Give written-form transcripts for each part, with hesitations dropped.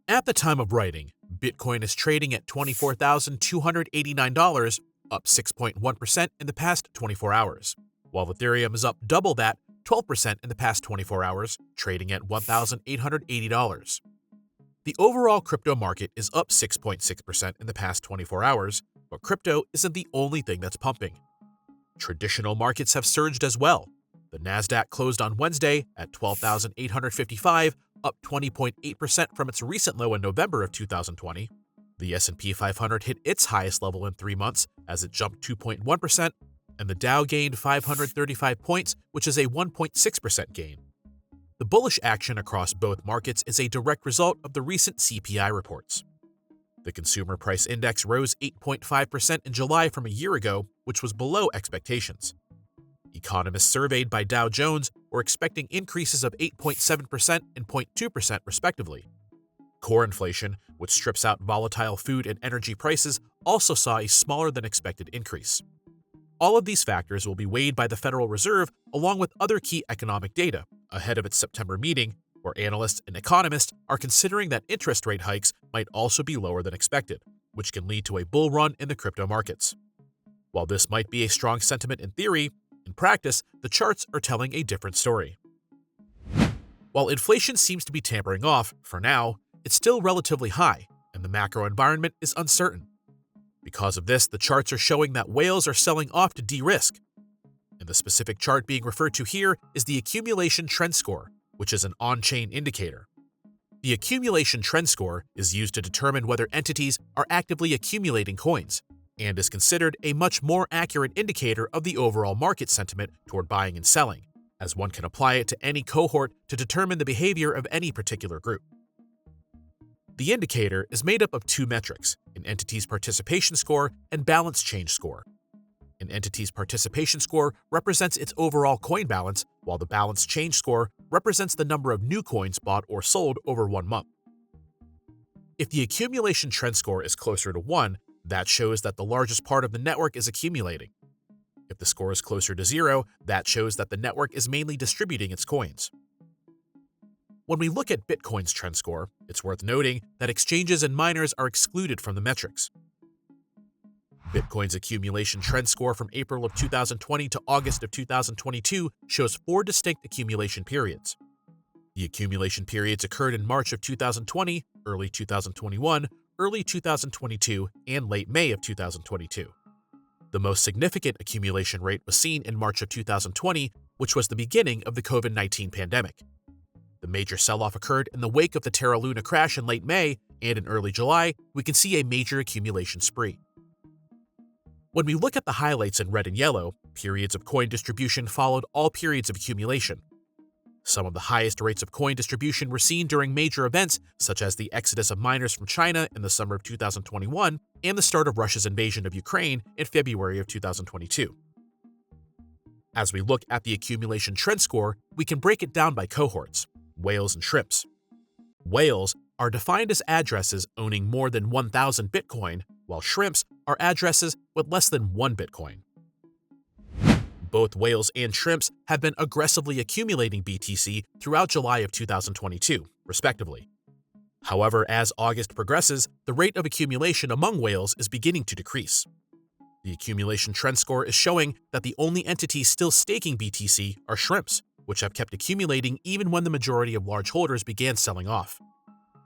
At the time of writing, Bitcoin is trading at $24,289, up 6.1% in the past 24 hours, while Ethereum is up double that, 12% in the past 24 hours, trading at $1,880. The overall crypto market is up 6.6% in the past 24 hours, but crypto isn't the only thing that's pumping. Traditional markets have surged as well. The Nasdaq closed on Wednesday at 12,855, up 20.8% from its recent low in November of 2020. The S&P 500 hit its highest level in 3 months as it jumped 2.1%, and the Dow gained 535 points, which is a 1.6% gain. The bullish action across both markets is a direct result of the recent CPI reports. The Consumer Price Index rose 8.5% in July from a year ago, which was below expectations. Economists surveyed by Dow Jones were expecting increases of 8.7% and 0.2% respectively. Core inflation, which strips out volatile food and energy prices, also saw a smaller than expected increase. All of these factors will be weighed by the Federal Reserve along with other key economic data ahead of its September meeting, where analysts and economists are considering that interest rate hikes might also be lower than expected, which can lead to a bull run in the crypto markets. While this might be a strong sentiment in theory, in practice, the charts are telling a different story. While inflation seems to be tapering off, for now, it's still relatively high, and the macro environment is uncertain. Because of this, the charts are showing that whales are selling off to de-risk. And the specific chart being referred to here is the Accumulation Trend Score, which is an on-chain indicator. The Accumulation Trend Score is used to determine whether entities are actively accumulating coins, and is considered a much more accurate indicator of the overall market sentiment toward buying and selling, as one can apply it to any cohort to determine the behavior of any particular group. The indicator is made up of two metrics, an entity's participation score and balance change score. An entity's participation score represents its overall coin balance, while the balance change score represents the number of new coins bought or sold over 1 month. If the accumulation trend score is closer to 1, that shows that the largest part of the network is accumulating. If the score is closer to 0, that shows that the network is mainly distributing its coins. When we look at Bitcoin's trend score, it's worth noting that exchanges and miners are excluded from the metrics. Bitcoin's accumulation trend score from April of 2020 to August of 2022 shows 4 distinct accumulation periods. The accumulation periods occurred in March of 2020, early 2021, early 2022, and late May of 2022. The most significant accumulation rate was seen in March of 2020, which was the beginning of the COVID-19 pandemic. The major sell-off occurred in the wake of the Terra Luna crash in late May, and in early July, we can see a major accumulation spree. When we look at the highlights in red and yellow, periods of coin distribution followed all periods of accumulation. Some of the highest rates of coin distribution were seen during major events such as the exodus of miners from China in the summer of 2021 and the start of Russia's invasion of Ukraine in February of 2022. As we look at the accumulation trend score, we can break it down by cohorts. Whales and shrimps. Whales are defined as addresses owning more than 1,000 Bitcoin, while shrimps are addresses with less than 1 Bitcoin. Both whales and shrimps have been aggressively accumulating BTC throughout July of 2022, respectively. However, as August progresses, the rate of accumulation among whales is beginning to decrease. The accumulation trend score is showing that the only entities still staking BTC are shrimps, which have kept accumulating even when the majority of large holders began selling off.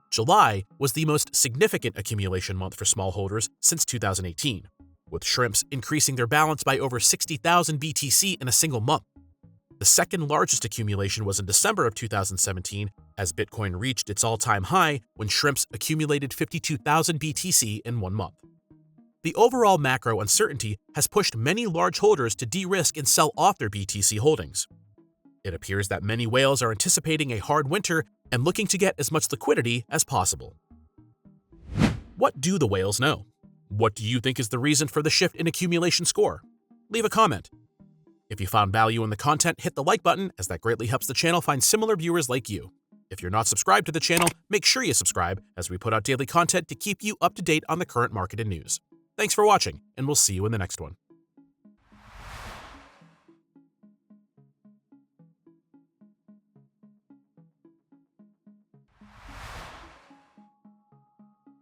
July was the most significant accumulation month for small holders since 2018, with shrimps increasing their balance by over 60,000 BTC in a single month. The second largest accumulation was in December of 2017, as Bitcoin reached its all-time high when shrimps accumulated 52,000 BTC in 1 month. The overall macro uncertainty has pushed many large holders to de-risk and sell off their BTC holdings. It appears that many whales are anticipating a hard winter and looking to get as much liquidity as possible. What do the whales know? What do you think is the reason for the shift in accumulation score? Leave a comment. If you found value in the content, hit the like button, as that greatly helps the channel find similar viewers like you. If you're not subscribed to the channel, make sure you subscribe, as we put out daily content to keep you up to date on the current market and news. Thanks for watching, and we'll see you in the next one.